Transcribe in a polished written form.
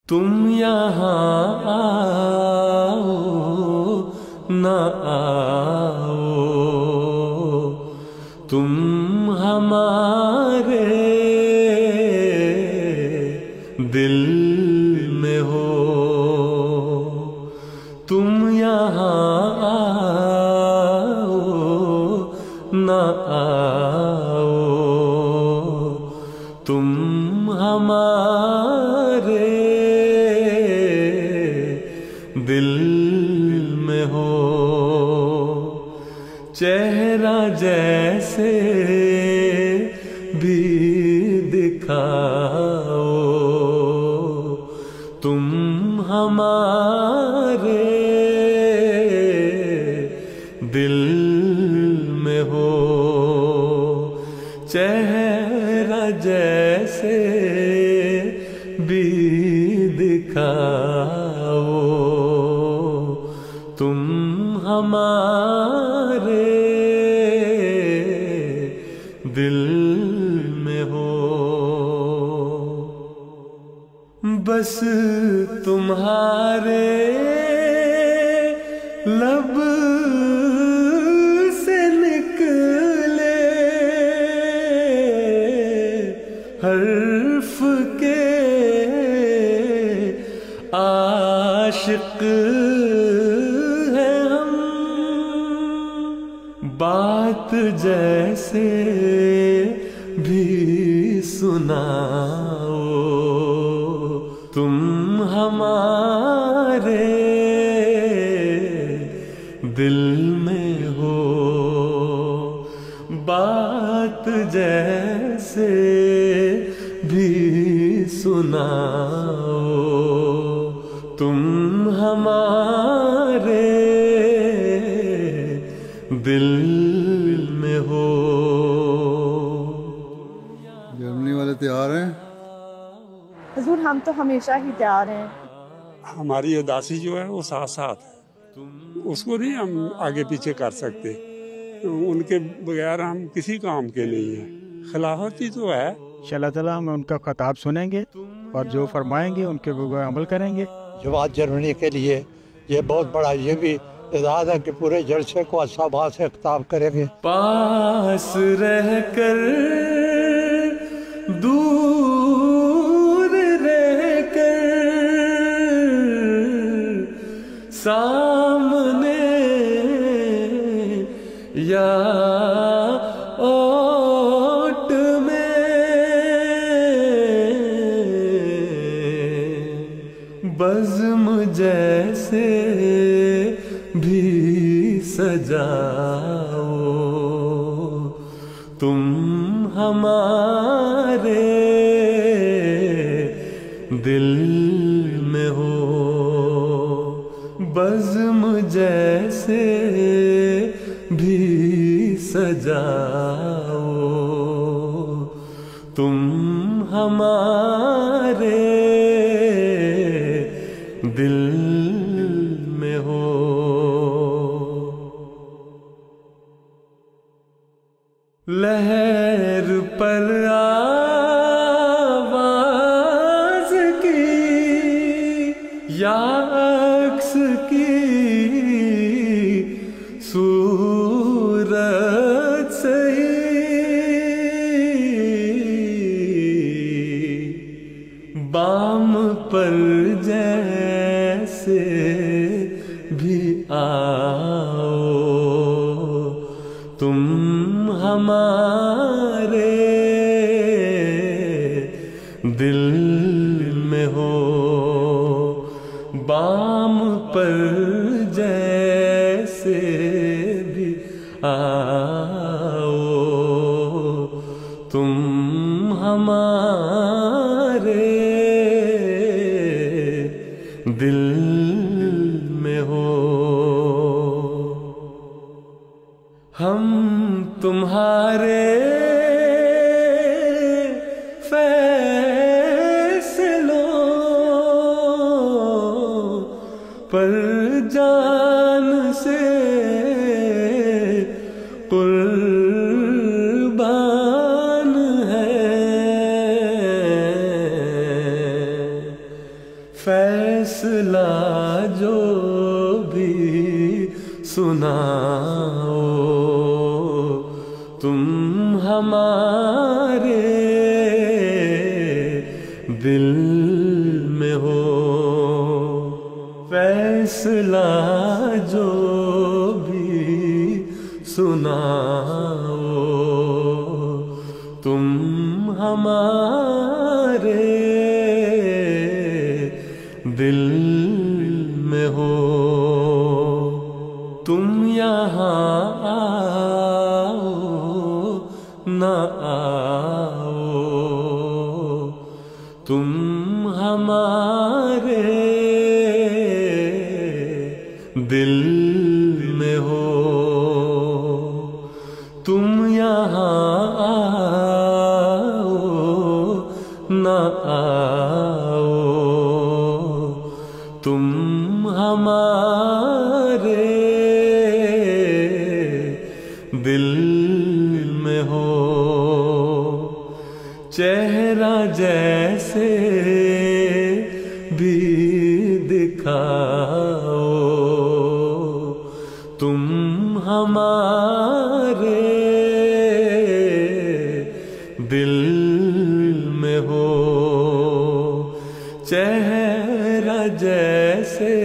तुम यहाँ आओ न आओ, तुम हमारे दिल में हो। तुम यहाँ आओ न आओ, तुम हमारे दिल में हो। चेहरा जैसे भी दिखाओ, तुम हमारे दिल में हो। चेहरा जैसे भी दिखाओ, तुम हमारे दिल में हो। बस तुम्हारे लब से निकले हर्फ के आशिक हैं हम। बात जैसे भी सुनाओ, तुम हमारे दिल में हो। बात जैसे भी सुनाओ, तुम हमारे दिल में हो। जर्मनी वाले तैयार हैं? हुजूर हम तो हमेशा ही तैयार हैं। हमारी उदासी जो है वो साथ साथ है, उसको नहीं हम आगे पीछे कर सकते। उनके बगैर हम किसी काम के नहीं है। खिलाफती तो है। इंशाअल्लाह ताला हम उनका खिताब सुनेंगे और जो फरमाएंगे उनके ऊपर अमल करेंगे। जवाब जर्मनी के लिए ये बहुत बड़ा ये भी इरादा है कि पूरे जलसे को अच्छा बात से खिताब करेंगे। पास रहकर दूर रहकर सामने या ओट में बज़्म जैसे भी सजाओ, तुम हमारे दिल में हो। बज़्म जैसे भी सजाओ, तुम हमारे दिल में हो। लहर पर आवाज की या अक्स की सूरत सही, बाम पर जैसे भी आओ, तुम हमारे दिल में हो। बाम पर जैसे भी आओ, तुम हमारे दिल में हो। हम तुम्हारे फैसलों पर जान से कुर्बान हैं। फैसला जो भी सुनाओ तुम हमारे दिल में हो। फैसला जो भी सुनाओ तुम हमारे दिल में हो। तुम यहाँ आओ न आओ तुम हमारे दिल में हो। तुम यहाँ आओ न आओ तुम हमारे दिल में हो। चेहरा जैसे भी दिखाओ तुम हमारे दिल में हो। चेहरा जैसे